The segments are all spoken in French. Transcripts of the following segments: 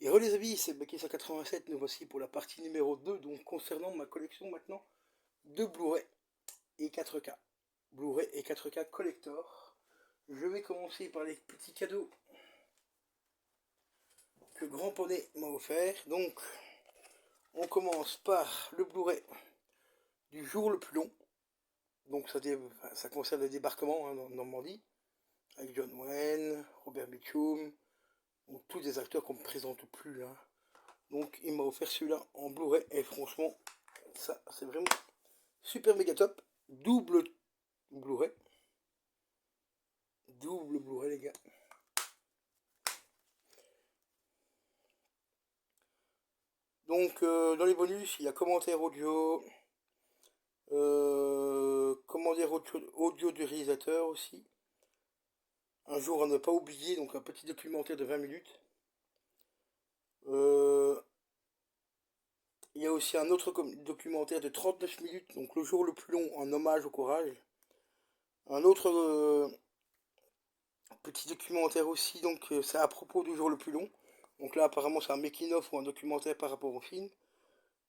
Et re les amis, c'est Baki187, nous voici pour la partie numéro 2, donc concernant ma collection maintenant de Blu-ray et 4K. Blu-ray et 4K collector. Je vais commencer par les petits cadeaux que Grand Poney m'a offert. Donc, on commence par le Blu-ray du jour le plus long. Donc ça concerne le débarquement en Normandie, avec John Wayne, Robert Mitchum, donc tous des acteurs qu'on ne me présente plus. Donc il m'a offert celui-là en Blu-ray et franchement, ça c'est vraiment super méga top. Double Blu-ray. Double Blu-ray les gars. Donc dans les bonus, il y a commentaire audio, commentaire audio du réalisateur aussi. Un jour à ne pas oublier, donc un petit documentaire de 20 minutes. Il y a aussi un autre documentaire de 39 minutes, donc le jour le plus long en hommage au courage. Un autre petit documentaire aussi, donc c'est à propos du jour le plus long. Donc là apparemment c'est un making-of ou un documentaire par rapport au film.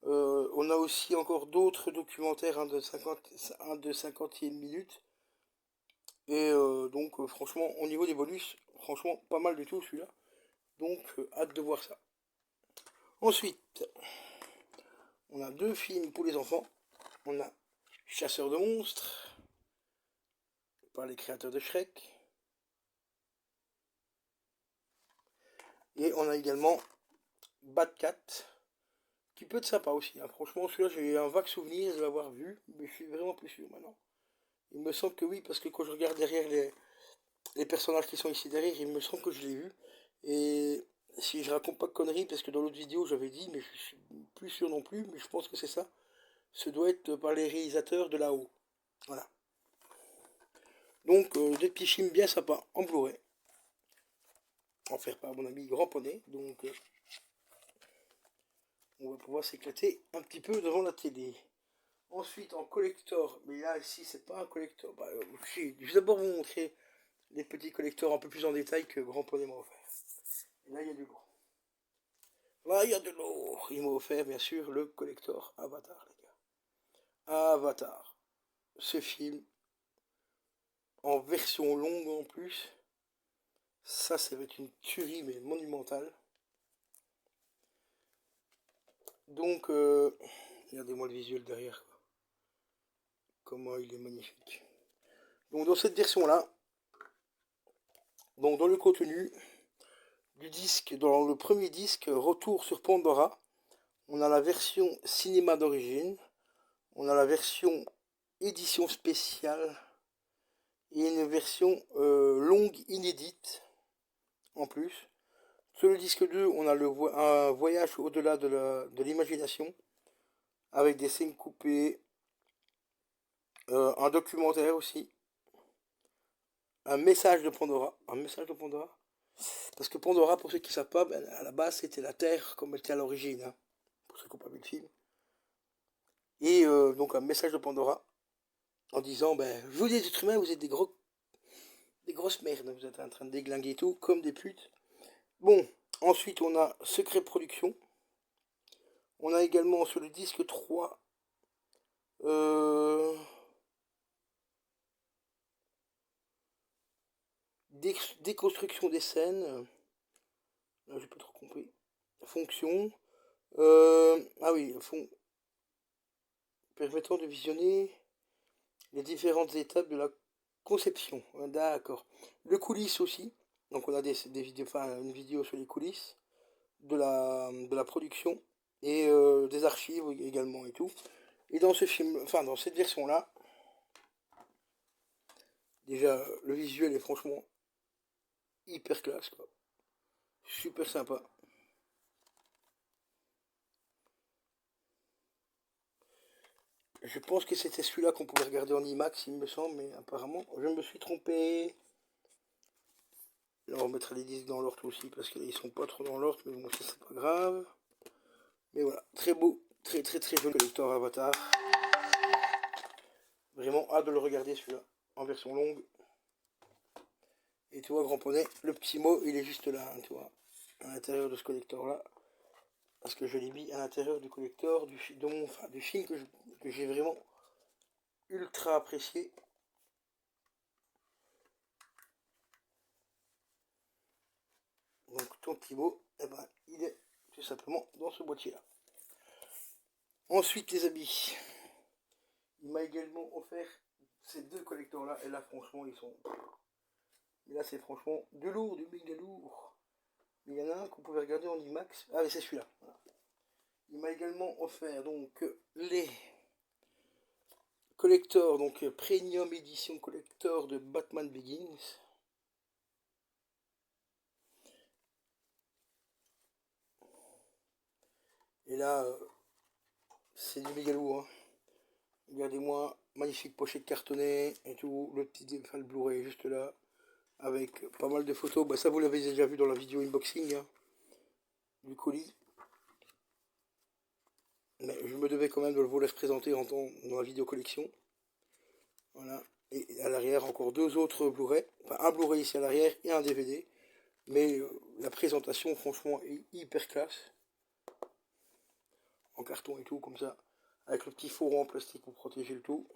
On a aussi encore d'autres documentaires, un de 50e minute. Et donc franchement au niveau des bonus, franchement pas mal du tout celui-là. Donc hâte de voir ça. Ensuite, on a deux films pour les enfants. On a Chasseur de monstres, par les créateurs de Shrek. Et on a également Bad Cat, qui peut être sympa aussi. Franchement, celui-là, j'ai un vague souvenir de l'avoir vu, mais je suis vraiment plus sûr maintenant. Il me semble que oui, parce que quand je regarde derrière les personnages qui sont ici derrière, il me semble que je l'ai vu. Et si je raconte pas de conneries, parce que dans l'autre vidéo j'avais dit, mais je suis plus sûr non plus, mais je pense que c'est ça. Ce doit être par les réalisateurs de là-haut. Voilà. Donc, des petits films bien sympas en Blu-ray. Offert par mon ami Grand Poney. Donc, on va pouvoir s'éclater un petit peu devant la télé. Ensuite, en collector, mais là, ici, c'est pas un collector. Je vais d'abord vous montrer les petits collecteurs un peu plus en détail que Grand Poney m'a offert. Et là, il y a du lourd. Là, il y a de lourd. Il m'a offert, bien sûr, le collector Avatar, les gars. Avatar. Ce film, en version longue en plus. Ça va être une tuerie, mais monumentale. Donc, regardez-moi le visuel derrière. Quoi. Comment il est magnifique. Donc, dans cette version-là, donc dans le contenu du disque, dans le premier disque, Retour sur Pandora, on a la version cinéma d'origine, on a la version édition spéciale et une version longue inédite en plus. Sur le disque 2, on a un voyage au-delà de l'imagination avec des scènes coupées, un documentaire aussi, un message de Pandora, parce que Pandora, pour ceux qui ne savent pas, à la base c'était la Terre comme elle était à l'origine, pour ceux qui n'ont pas vu le film. Et donc un message de Pandora en disant, vous les êtres humains, vous êtes des grosses merdes, vous êtes en train de déglinguer tout comme des putes. Bon, ensuite on a Secret Production. On a également sur le disque 3 déconstruction des scènes. J'ai pas trop compris. Fonction. Ah oui, permettant de visionner les différentes étapes de la conception. D'accord. Le coulisses aussi. Donc on a des vidéos, une vidéo sur les coulisses de la production et des archives également et tout. Et dans ce film, dans cette version-là, déjà le visuel est franchement hyper classe, quoi. Super sympa. Je pense que c'était celui-là qu'on pouvait regarder en IMAX, il me semble, mais apparemment, je me suis trompé. Là, on remettra les disques dans l'ordre aussi, parce qu'ils sont pas trop dans l'ordre, mais bon, ça c'est pas grave. Mais voilà, très beau, très joli collector Avatar. Vraiment hâte de le regarder celui-là, en version longue. Et tu vois, Grand Poney, le petit mot, il est juste là, tu vois. à l'intérieur de ce collector là, parce que je l'ai mis à l'intérieur du collector du film que j'ai vraiment ultra apprécié. Donc ton Thibaut, eh ben, il est tout simplement dans ce boîtier là. Ensuite les habits. Il m'a également offert ces deux collecteurs là, et là franchement ils sont... Mais là c'est franchement de lourd, du méga lourd. Mais il y en a un qu'on pouvait regarder en IMAX. Ah mais c'est celui-là. Voilà. Il m'a également offert donc les collecteurs, donc Premium édition collector de Batman Begins. Et là, c'est du méga lourd. Hein. Regardez-moi, magnifique pochette cartonnée et tout, le petit le Blu-ray juste là, avec pas mal de photos. Bah, ça vous l'avez déjà vu dans la vidéo unboxing hein, du colis. Mais je me devais quand même de le vous laisser présenter en temps dans la vidéo collection. Voilà. Et à l'arrière, encore deux autres Blu-ray. Enfin, un Blu-ray ici à l'arrière et un DVD. Mais la présentation, franchement, est hyper classe. En carton et tout, comme ça. Avec le petit fourreau en plastique pour protéger le tout.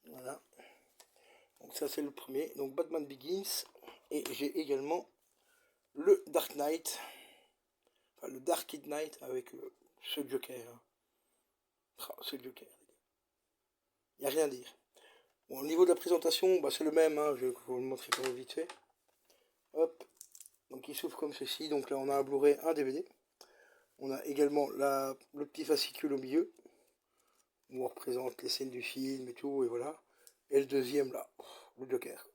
Voilà. Donc ça, c'est le premier. Donc Batman Begins. Et j'ai également le Dark Knight. Enfin, le Dark Knight avec ce Joker. Oh, ce Joker. Il n'y a rien à dire. Bon, au niveau de la présentation, bah, c'est le même. Hein, je vais vous le montrer pour vite fait. Hop. Donc il s'ouvre comme ceci. Donc là, on a un Blu-ray, un DVD. On a également le petit fascicule au milieu. Où on représente les scènes du film et tout. Et voilà. Et le deuxième, là, le Joker.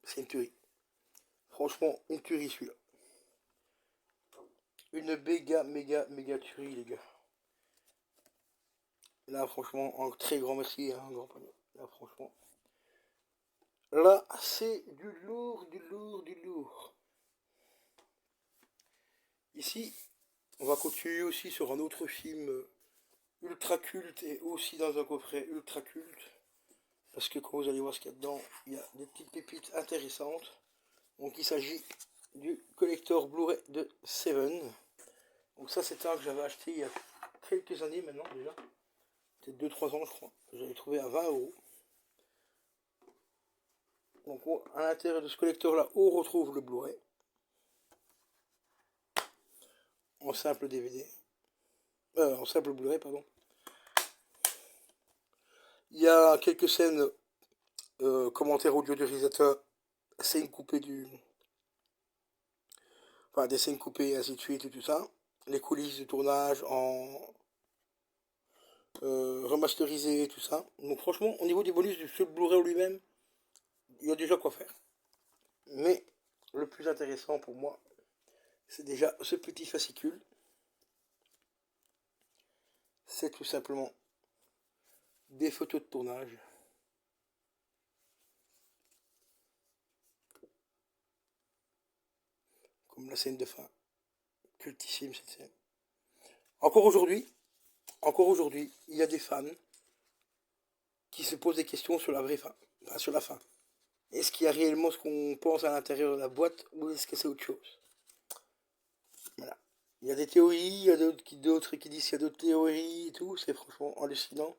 C'est une tuerie. Franchement, une tuerie celui-là. Une méga tuerie, les gars. Là, franchement, un très grand merci, hein, un grand panneau. Là, franchement. Là, c'est du lourd, du lourd, du lourd. Ici, on va continuer aussi sur un autre film ultra culte et aussi dans un coffret ultra culte. Parce que quand vous allez voir ce qu'il y a dedans, il y a des petites pépites intéressantes. Donc il s'agit du collector Blu-ray de Seven. Donc ça c'est un que j'avais acheté il y a quelques années maintenant déjà. Peut-être 2-3 ans je crois. J'avais trouvé à 20 €. Donc à l'intérieur de ce collector là, on retrouve le Blu-ray. En simple DVD. En simple Blu-ray, pardon. Il y a quelques scènes, commentaires audio du réalisateur, scènes coupées enfin des scènes coupées et ainsi de suite et tout ça. Les coulisses du tournage en remasterisé et tout ça. Donc franchement, au niveau des bonus du seul Blu-ray lui-même, il y a déjà quoi faire. Mais le plus intéressant pour moi, c'est déjà ce petit fascicule. C'est tout simplement des photos de tournage. Comme la scène de fin. Cultissime cette scène. Encore aujourd'hui, il y a des fans qui se posent des questions sur la vraie fin. Enfin, sur la fin. Est-ce qu'il y a réellement ce qu'on pense à l'intérieur de la boîte ou est-ce que c'est autre chose? Voilà. Il y a des théories, il y a d'autres qui disent qu'il y a d'autres théories et tout. C'est franchement hallucinant.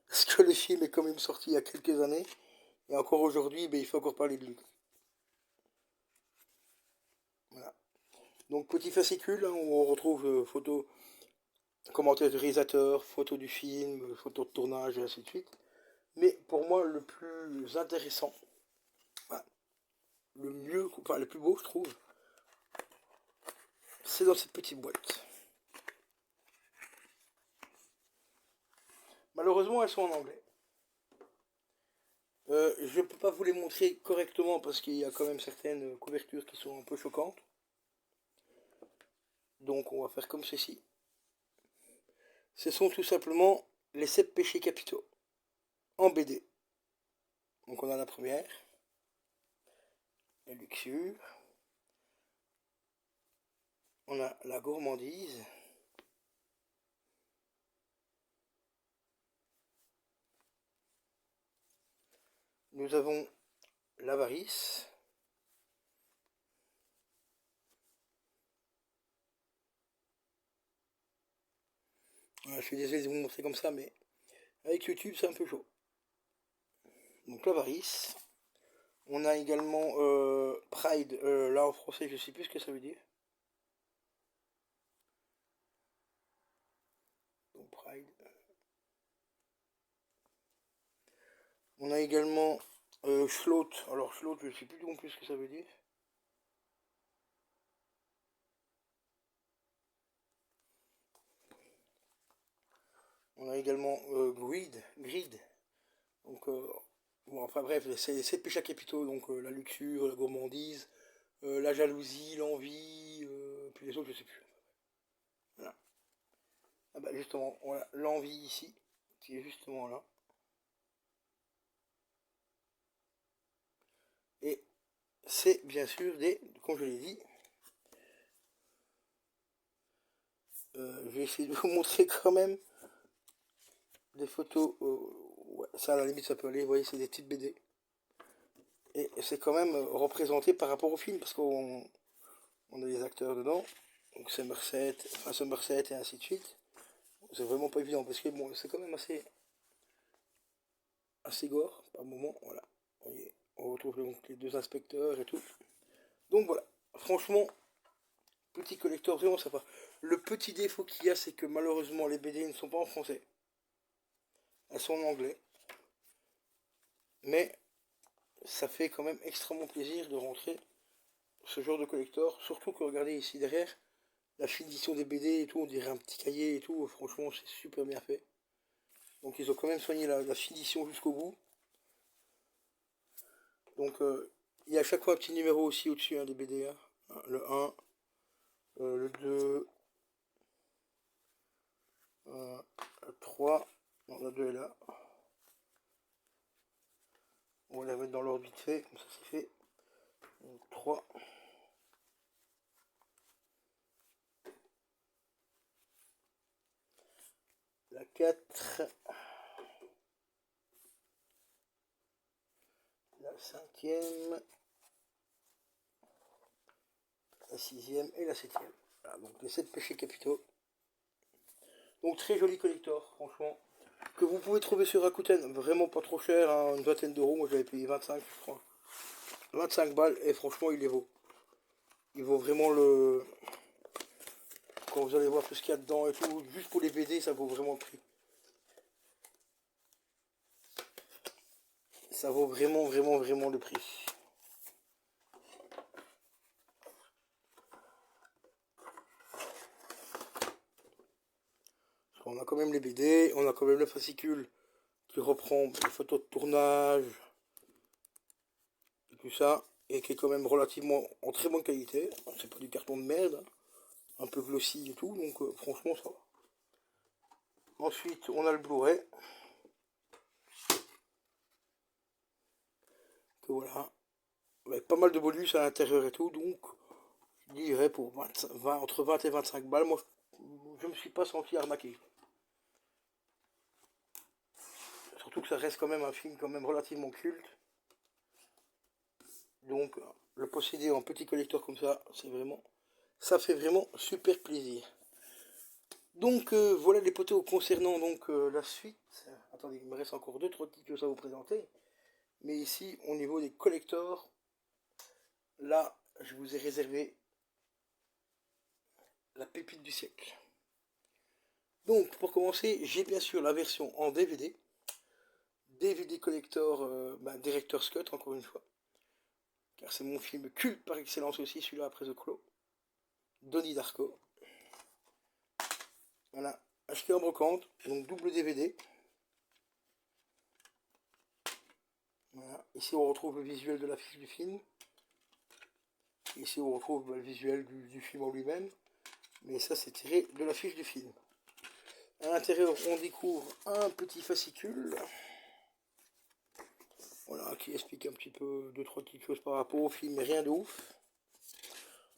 Parce que le film est quand même sorti il y a quelques années. Et encore aujourd'hui, ben, il faut encore parler de lui. Voilà. Donc petit fascicule hein, où on retrouve photos, commentaires du réalisateur, photos du film, photos de tournage et ainsi de suite. Mais pour moi, le plus intéressant, enfin, le mieux, enfin le plus beau, je trouve, c'est dans cette petite boîte. Malheureusement, elles sont en anglais. Je ne peux pas vous les montrer correctement parce qu'il y a quand même certaines couvertures qui sont un peu choquantes. Donc on va faire comme ceci. Ce sont tout simplement les 7 péchés capitaux en BD. Donc on a la première, la luxure, on a la gourmandise, nous avons l'avarice. Voilà, je suis désolé de vous montrer comme ça, mais avec YouTube, c'est un peu chaud. Donc l'avarice. On a également Pride. Là, en français, je sais plus ce que ça veut dire. Donc Pride. On a également Schlot. Alors Schlot, je ne sais plus non plus ce que ça veut dire. On a également Grid. Donc, bon, enfin bref, c'est péchés capitaux, donc la luxure, la gourmandise, la jalousie, l'envie, puis les autres, je sais plus. Voilà. Ah bah justement, voilà, l'envie ici, qui est justement là. Et c'est bien sûr comme je l'ai dit, je vais essayer de vous montrer quand même des photos, ouais, ça à la limite ça peut aller, vous voyez, c'est des petites BD. Et c'est quand même représenté par rapport au film, parce qu'on a des acteurs dedans, donc Somerset et ainsi de suite. C'est vraiment pas évident, parce que bon, c'est quand même assez gore par moment, voilà. Vous voyez, on retrouve donc les deux inspecteurs et tout. Donc voilà, franchement, petit collector vraiment sympa. Le petit défaut qu'il y a, c'est que malheureusement les BD ne sont pas en français. Elles sont en anglais. Mais ça fait quand même extrêmement plaisir de rentrer ce genre de collector. Surtout que regardez ici derrière, la finition des BD et tout, on dirait un petit cahier et tout. Franchement, c'est super bien fait. Donc ils ont quand même soigné la finition jusqu'au bout. Donc il y a à chaque fois un petit numéro aussi au-dessus des BD. Hein. Le 1, le 2, le 3. Non, le 2 est là. On va la mettre dans l'ordre vite fait, comme ça c'est fait. Donc, 3. La 4. La 5e. La 6e et la 7e. Voilà, donc les 7 péchés capitaux. Donc très joli collector, franchement. Que vous pouvez trouver sur Rakuten, vraiment pas trop cher, hein, une vingtaine d'euros. Moi j'avais payé 25, je crois. 25 balles, et franchement il les vaut. Il vaut vraiment le... Quand vous allez voir tout ce qu'il y a dedans et tout, juste pour les BD, ça vaut vraiment le prix. Ça vaut vraiment, vraiment, vraiment le prix. On a quand même les BD, on a quand même le fascicule qui reprend les photos de tournage et tout ça, et qui est quand même relativement en très bonne qualité. C'est pas du carton de merde, un peu glossy et tout, donc franchement ça va. Ensuite, on a le Blu-ray. Que voilà. Avec pas mal de bonus à l'intérieur et tout, donc je dirais pour entre 20 et 25 balles, moi je me suis pas senti arnaqué. Surtout que ça reste quand même un film quand même relativement culte. Donc le posséder en petit collector comme ça, c'est vraiment... Ça fait vraiment super plaisir. Donc voilà les poteaux concernant donc la suite. Attendez, il me reste encore 2-3 titres à vous présenter. Mais ici, au niveau des collectors, là, je vous ai réservé la pépite du siècle. Donc, pour commencer, j'ai bien sûr la version en DVD. DVD collector, Director's Cut, encore une fois. Car c'est mon film culte par excellence aussi, celui-là après The Crow. Donnie Darko. Voilà, acheté en brocante, donc double DVD. Voilà. Ici on retrouve le visuel de l'affiche du film. Ici on retrouve le visuel du film en lui-même. Mais ça c'est tiré de l'affiche du film. À l'intérieur on découvre un petit fascicule. Voilà, qui explique un petit peu 2-3 petites choses par rapport au film, mais rien de ouf.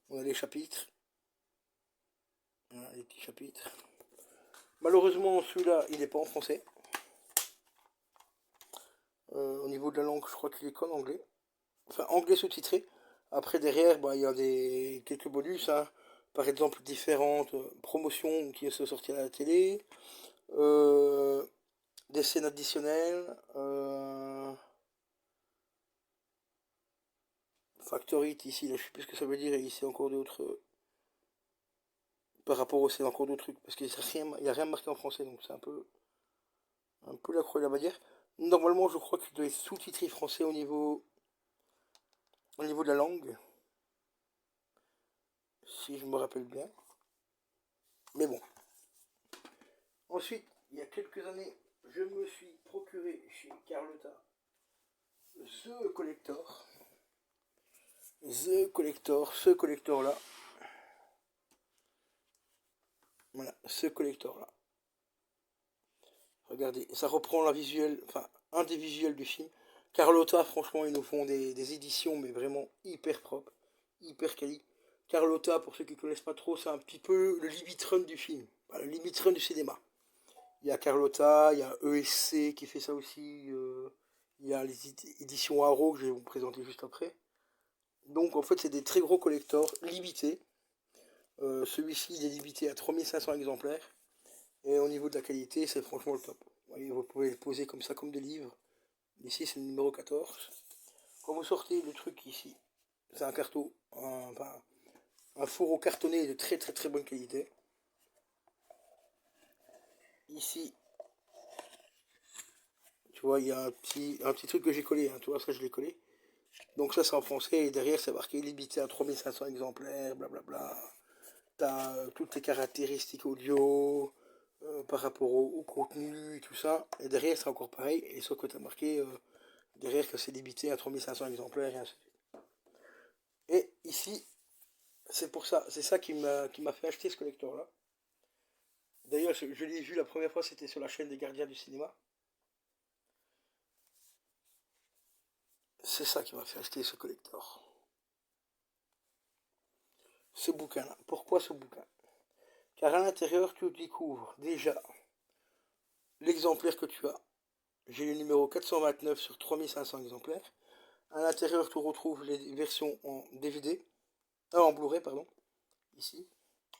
On a les chapitres. Voilà, les petits chapitres. Malheureusement celui-là il n'est pas en français. Au niveau de la langue, je crois qu'il est qu'en anglais. Enfin, anglais sous-titré. Après, derrière, bah, il y a quelques bonus, hein. Par exemple, différentes promotions qui sont sorties à la télé. Euh, des scènes additionnelles. Factory ici, là, je sais plus ce que ça veut dire. Et ici, encore d'autres. Par rapport au scènes, encore d'autres trucs. Parce qu'il n'y a rien marqué en français, donc c'est un peu la croix et la bannière. Normalement, je crois qu'il doit être sous-titré français au niveau de la langue. Si je me rappelle bien. Mais bon. Ensuite, il y a quelques années, je me suis procuré chez Carlotta The Collector. Ce collector là. Voilà, ce collector là. Regardez, ça reprend la visuelle, enfin, un des visuels du film. Carlotta, franchement, ils nous font des éditions, mais vraiment hyper propres, hyper quali. Carlotta, pour ceux qui ne connaissent pas trop, c'est un petit peu le Limitron du film, le Limitron du cinéma. Il y a Carlotta, il y a ESC qui fait ça aussi, il y a les éditions Haro que je vais vous présenter juste après. Donc en fait, c'est des très gros collectors limités. Celui-ci il est limité à 3500 exemplaires. Et au niveau de la qualité, c'est franchement le top. Vous voyez, vous pouvez le poser comme ça, comme des livres. Ici, c'est le numéro 14. Quand vous sortez le truc ici, c'est un carton, un fourreau cartonné de très très très bonne qualité. Ici, tu vois, il y a un petit truc que j'ai collé, hein, tu vois, ça je l'ai collé. Donc ça c'est en français et derrière c'est marqué limité à 3500 exemplaires, blablabla. T'as toutes les caractéristiques audio par rapport au contenu et tout ça. Et derrière c'est encore pareil, et sauf que t'as marqué derrière que c'est limité à 3500 exemplaires et ainsi de suite. Et ici, c'est ça qui m'a fait acheter ce collector là. D'ailleurs, je l'ai vu la première fois, c'était sur la chaîne des Gardiens du cinéma. C'est ça qui m'a fait acheter ce collector. Ce bouquin-là. Pourquoi ce bouquin? Car à l'intérieur, tu découvres déjà l'exemplaire que tu as. J'ai le numéro 429 sur 3500 exemplaires. À l'intérieur, tu retrouves les versions en DVD. En Blu-ray, pardon. Ici.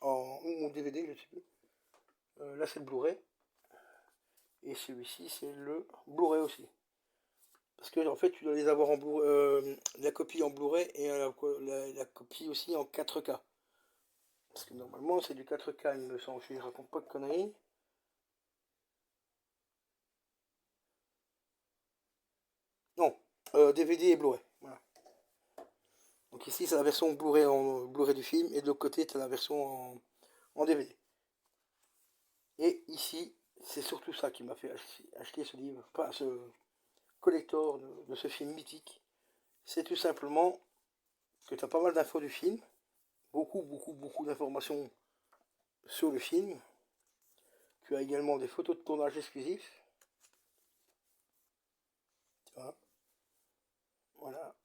Ou en DVD, je ne sais plus. Là, c'est le Blu-ray. Et celui-ci, c'est le Blu-ray aussi. Parce que en fait, tu dois les avoir en la copie en Blu-ray et la copie aussi en 4K. Parce que normalement, c'est du 4K, il me semble. Je ne raconte pas de conneries. Non, DVD et Blu-ray. Voilà. Donc ici, c'est la version Blu-ray du film, et de l'autre côté, tu as la version en DVD. Et ici, c'est surtout ça qui m'a fait acheter ce livre, enfin ce collector de ce film mythique. C'est tout simplement que tu as pas mal d'infos du film, beaucoup, beaucoup, beaucoup d'informations sur le film. Tu as également des photos de tournage exclusifs. Tu vois, voilà,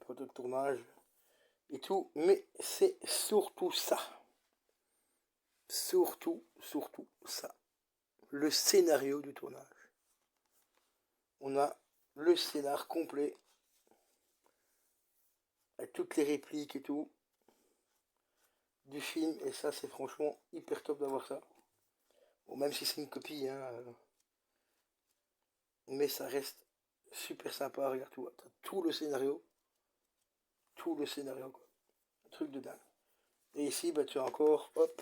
photos de tournage et tout. Mais c'est surtout ça. Surtout ça. Le scénario du tournage. On a le scénar complet, avec toutes les répliques et tout, du film. Et ça, c'est franchement hyper top d'avoir ça. Bon, même si c'est une copie, hein, mais ça reste super sympa. Regarde, tu vois, t'as tout le scénario. Tout le scénario, quoi. Un truc de dingue. Et ici, bah, tu as encore, hop,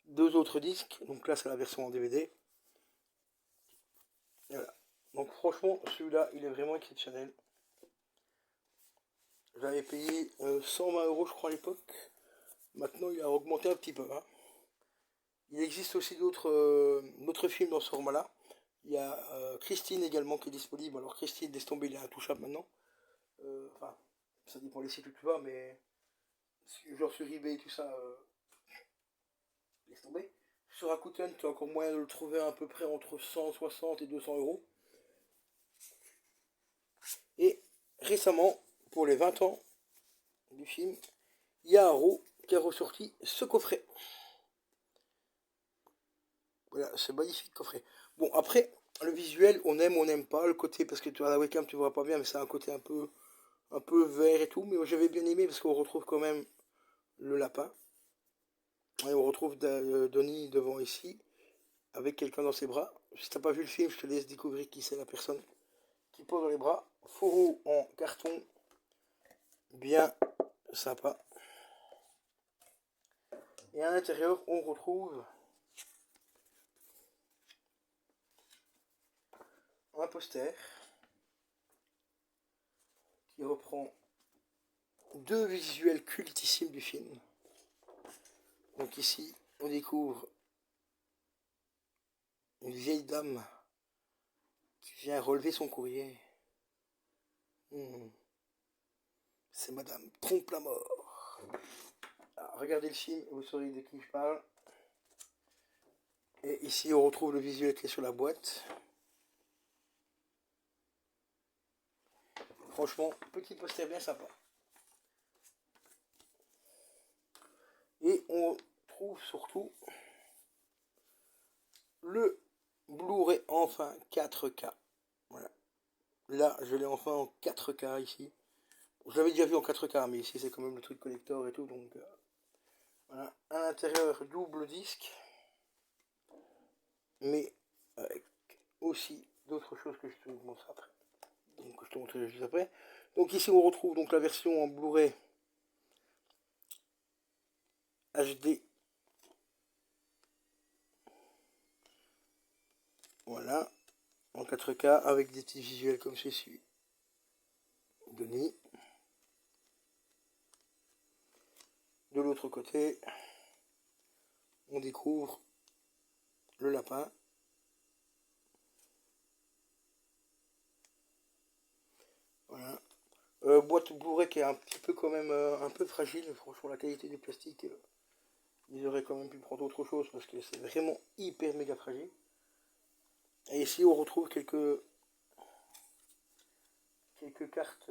deux autres disques. Donc là, c'est la version en DVD. Et voilà. Donc franchement, celui-là, il est vraiment exceptionnel. J'avais payé 120 euros, je crois, à l'époque. Maintenant, il a augmenté un petit peu, hein. Il existe aussi d'autres films dans ce format-là. Il y a Christine également qui est disponible. Alors Christine, laisse tomber, il est intouchable maintenant. Enfin, ça dépend les sites où tu vas, mais genre sur eBay et tout ça, laisse tomber. Sur Rakuten, tu as encore moyen de le trouver à peu près entre 160 et 200 euros. Et récemment, pour les 20 ans du film, il y a Haro qui a ressorti ce coffret. Voilà, ce magnifique coffret. Bon, après, le visuel, on aime ou on n'aime pas le côté, parce que tu à la webcam tu vois pas bien, mais c'est un côté un peu vert et tout, mais j'avais bien aimé parce qu'on retrouve quand même le lapin. Et on retrouve Donnie devant ici, avec quelqu'un dans ses bras. Si t'as pas vu le film, je te laisse découvrir qui c'est la personne qui pose dans les bras. Fourreau en carton, bien sympa. Et à l'intérieur, on retrouve un poster qui reprend deux visuels cultissimes du film. Donc ici, on découvre une vieille dame qui vient relever son courrier. C'est Madame Trompe la Mort. Alors, regardez le film, vous saurez de qui je parle. Et ici, on retrouve le visuel qui est sur la boîte. Franchement, petit poster bien sympa. Et on trouve surtout le Blu-ray enfin 4K. Voilà. Là, je l'ai enfin en 4K ici. Je l'avais déjà vu en 4K, mais ici c'est quand même le truc collector et tout, donc voilà. À l'intérieur, double disque, mais avec aussi d'autres choses que je te montre après. Donc je te montrerai juste après. Donc ici on retrouve donc la version en Blu-ray HD. Voilà, en 4K avec des petits visuels comme ceci. Denis. De l'autre côté, on découvre le lapin. Voilà. Boîte Blu-ray qui est un petit peu quand même un peu fragile. Franchement, la qualité du plastique, ils auraient quand même pu prendre autre chose parce que c'est vraiment hyper méga fragile. Et ici, on retrouve quelques cartes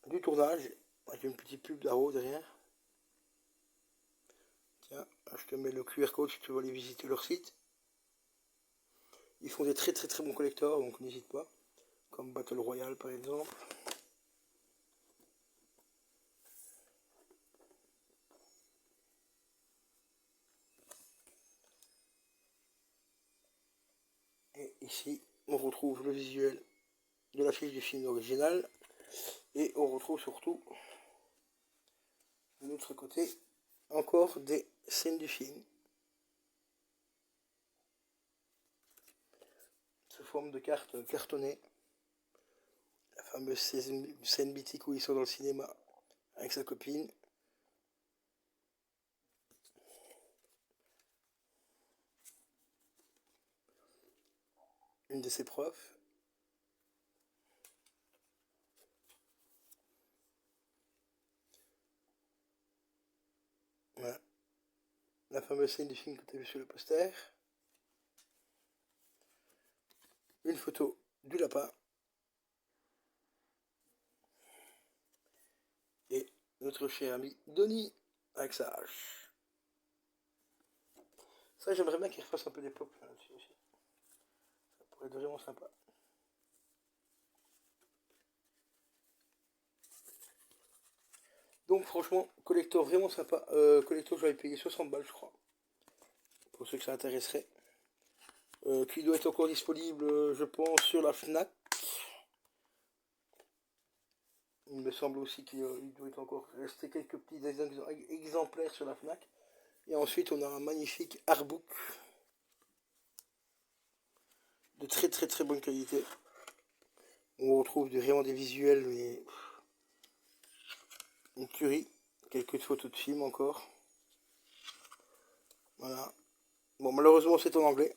du tournage avec une petite pub d'Arrow derrière. Tiens, je te mets le QR code si tu veux aller visiter leur site. Ils font des très bons collecteurs, donc n'hésite pas. Comme Battle Royale par exemple. Et ici, on retrouve le visuel de la fiche du film original. Et on retrouve surtout, de l'autre côté, encore des scènes du film. Sous forme de cartes cartonnées. La fameuse scène mythique où ils sont dans le cinéma avec sa copine. Une de ses profs. Voilà. La fameuse scène du film que tu as vu sur le poster. Une photo du lapin. Et notre cher ami Donnie avec sa hache. Ça, j'aimerais bien qu'il refasse un peu des pop là-dessus aussi. Ça pourrait être vraiment sympa. Donc franchement, collector vraiment sympa. Collector, j'avais payé 60 balles, je crois. Pour ceux que ça intéresserait. Qui doit être encore disponible, je pense, sur la FNAC. Il me semble aussi qu'il doit être encore rester quelques petits exemplaires sur la FNAC. Et ensuite, on a un magnifique artbook de très bonne qualité. On retrouve vraiment des visuels, mais une tuerie. Quelques photos de films encore. Voilà. Bon, malheureusement, c'est en anglais.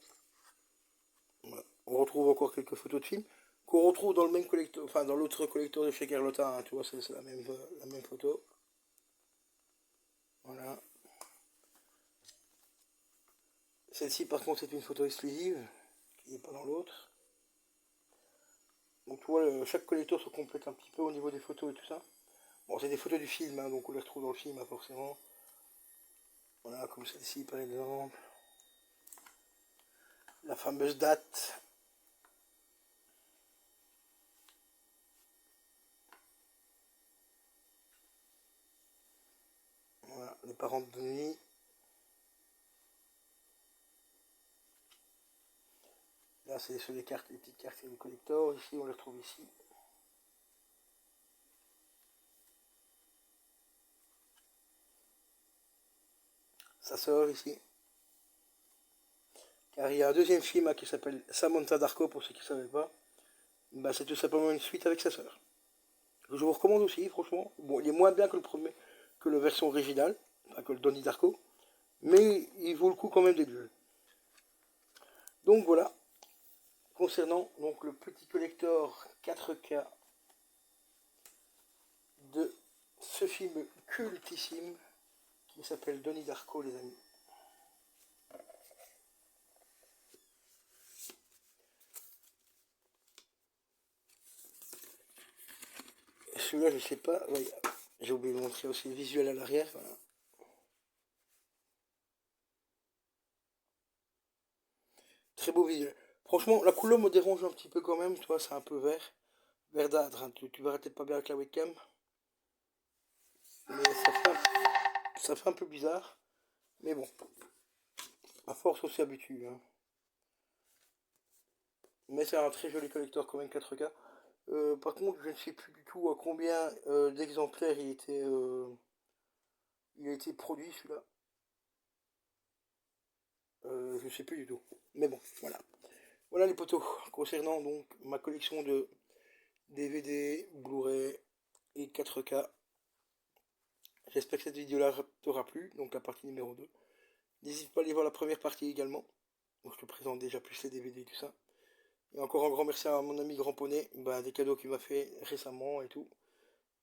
Voilà. On retrouve encore quelques photos de films qu'on retrouve dans le même collecteur, enfin dans l'autre collecteur de chez Carlotta. Hein, tu vois, c'est la même photo. Voilà. Celle-ci, par contre, c'est une photo exclusive qui n'est pas dans l'autre. Donc, tu vois, chaque collecteur se complète un petit peu au niveau des photos et tout ça. Bon, c'est des photos du film, hein, donc on les retrouve dans le film, hein, forcément. Voilà, comme celle-ci, par exemple. la fameuse date. Voilà, les parents de Denis. Là, c'est sur les cartes, les petites cartes et les collectors. Ici, on les retrouve ici. Ça sort ici. Car il y a un deuxième film hein, qui s'appelle Samantha Darko, pour ceux qui ne savaient pas. Bah, c'est tout simplement une suite avec sa sœur. Je vous recommande aussi, franchement. Bon, il est moins bien que le premier, que la version originale, enfin, que le Donnie Darko, mais il vaut le coup quand même d'être vu. Donc voilà, concernant donc le petit collector 4K de ce film cultissime qui s'appelle Donnie Darko, les amis. Celui-là, je sais pas, ouais, j'ai oublié de montrer aussi le visuel à l'arrière. Voilà. Très beau visuel. Franchement, la couleur me dérange un petit peu quand même, tu vois, c'est un peu vert. Verdâtre, hein, tu verras peut-être pas bien avec la webcam. Mais ça fait un peu bizarre. Mais bon, à force on s'y habitue. Hein. Mais c'est un très joli collector quand même 4K. Par contre, je ne sais plus du tout à combien d'exemplaires il a été produit celui-là. Je ne sais plus du tout. Mais bon, voilà. Voilà les potos, concernant donc ma collection de DVD, Blu-ray et 4K. J'espère que cette vidéo-là t'aura plu, donc la partie numéro 2. N'hésite pas à aller voir la première partie également. Donc je te présente déjà plus les DVD et tout ça. Et encore un grand merci à mon ami Grand Poney, des cadeaux qu'il m'a fait récemment et tout.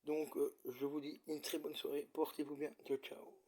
Donc je vous dis une très bonne soirée, portez-vous bien, ciao ciao.